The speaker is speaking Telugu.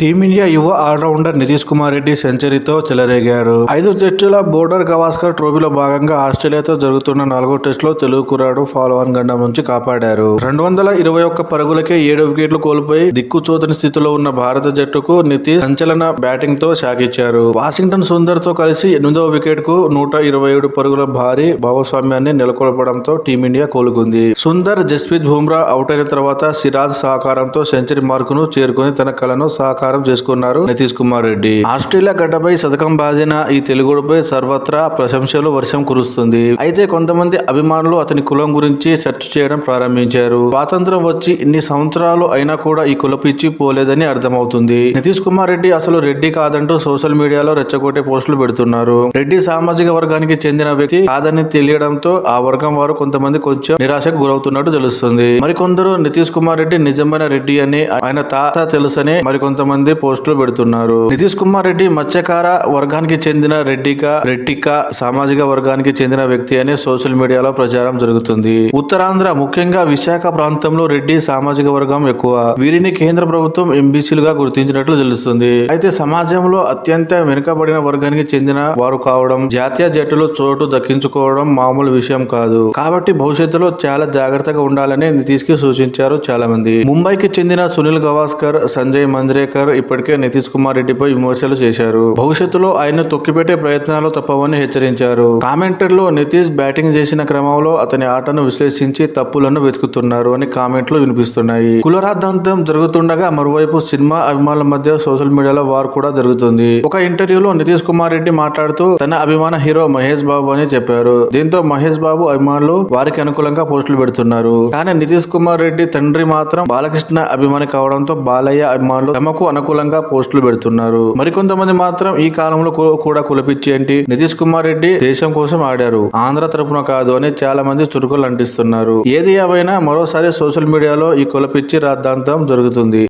టీమిండియా యువ ఆల్రౌండర్ నితీష్ కుమార్ రెడ్డి సెంచరీతో చెలరేగారు. 5 టెస్టుల బోర్డర్ గవాస్కర్ ట్రోఫీలో భాగంగా ఆస్ట్రేలియాతో జరుగుతున్న 4వ టెస్టులో తెలుగు కుర్రాడు ఫాలోఆన్ గండం నుంచి కాపాడారు. 221 పరుగులకే 7 వికెట్లు కోల్పోయి దిక్కుచోతని స్థితిలో ఉన్న భారత జట్టుకు నితీష్ సంచలన బ్యాటింగ్ తో షాకిచ్చారు. వాషింగ్టన్ సుందర్ తో కలిసి 8వ వికెట్ కు 127 పరుగుల భారీ భాగస్వామ్యాన్ని నెలకొల్పడంతో టీమిండియా కోలుకుంది. సుందర్, జస్ప్రీత్ బుమ్రా అవుట్ అయిన తర్వాత సిరాజ్ సహకారంతో సెంచరీ మార్కును చేరుకుని తన కలను సాకారం చేసుకున్నారు నితీష్ కుమార్ రెడ్డి. ఆస్ట్రేలియా గడ్డపై శతకం బాదిన ఈ తెలుగుడిపై సర్వత్రా ప్రశంసలు వర్షం కురుస్తుంది. అయితే కొంతమంది అభిమానులు అతని కులం గురించి సెర్చ్ చేయడం ప్రారంభించారు. స్వాతంత్రం వచ్చి ఇన్ని సంవత్సరాలు అయినా కూడా ఈ కులపిచ్చి పోలేదని అర్థమవుతుంది. నితీష్ కుమార్ రెడ్డి అసలు రెడ్డి కాదంటూ సోషల్ మీడియాలో రెచ్చగొట్టే పోస్టులు పెడుతున్నారు. రెడ్డి సామాజిక వర్గానికి చెందిన వ్యక్తి కాదని తెలియడంతో ఆ వర్గం వారు కొంతమంది కొంచెం నిరాశకు గురవుతున్నట్టు తెలుస్తుంది. మరికొందరు నితీష్ కుమార్ రెడ్డి నిజమైన రెడ్డి అని ఆయన తాత తెలుసని మరికొంతమంది పోస్టులు పెడుతున్నారు. నితీష్ కుమార్ రెడ్డి మత్స్యకార వర్గానికి చెందిన రెడ్డిక సామాజిక వర్గానికి చెందిన వ్యక్తి అని సోషల్ మీడియాలో ప్రచారం జరుగుతుంది. ఉత్తరాంధ్ర ముఖ్యంగా విశాఖ ప్రాంతంలో రెడ్డి సామాజిక వర్గం ఎక్కువ. వీరిని కేంద్ర ప్రభుత్వం ఎంబీసీలుగా గుర్తించినట్లు తెలుస్తుంది. అయితే సమాజంలో అత్యంత వెనుకబడిన వర్గానికి చెందిన వారు కావడం, జాతీయ జట్టులో చోటు దక్కించుకోవడం మామూలు విషయం కాదు. కాబట్టి భవిష్యత్తులో చాలా జాగ్రత్తగా ఉండాలని నితీష్ కి సూచించారు చాలా మంది. ముంబైకి చెందిన సునీల్ గవాస్కర్, సంజయ్ మంజ్రేకర్ ఇప్పటికే నితీష్ కుమార్ రెడ్డిపై విమర్శలు చేశారు. భవిష్యత్తులో ఆయన తొక్కిపెట్టే ప్రయత్నాలు తప్పవని హెచ్చరించారు. కామెంటర్లు నితీష్ బ్యాటింగ్ చేసిన క్రమంలో అతని ఆటను విశ్లేషించి తప్పులను వెతుకుతున్నారు అని కామెంట్లు వినిపిస్తున్నాయి. కులరాద్ధాంతం జరుగుతుండగా మరోవైపు సినిమా అభిమానుల మధ్య సోషల్ మీడియాలో వార్ కూడా జరుగుతుంది. ఒక ఇంటర్వ్యూలో నితీష్ కుమార్ రెడ్డి మాట్లాడుతూ తన అభిమాన హీరో మహేష్ బాబు అని చెప్పారు. దీంతో మహేష్ బాబు అభిమానులు వారికి అనుకూలంగా పోస్టులు పెడుతున్నారు. కానీ నితీష్ కుమార్ రెడ్డి తండ్రి మాత్రం బాలకృష్ణ అభిమాని కావడంతో బాలయ్య అభిమానులు తమకు అనుకూలంగా పోస్టులు పెడుతున్నారు. మరికొంతమంది మాత్రం ఈ కాలంలో కూడా కులపిచ్చి ఏంటి, నితీష్ కుమార్ రెడ్డి దేశం కోసం ఆడారు, ఆంధ్ర తరపున కాదు అని చాలా మంది చురుకులు అంటిస్తున్నారు. ఏది ఏవైనా మరోసారి సోషల్ మీడియాలో ఈ కులపిచ్చి రాద్ధాంతం జరుగుతుంది.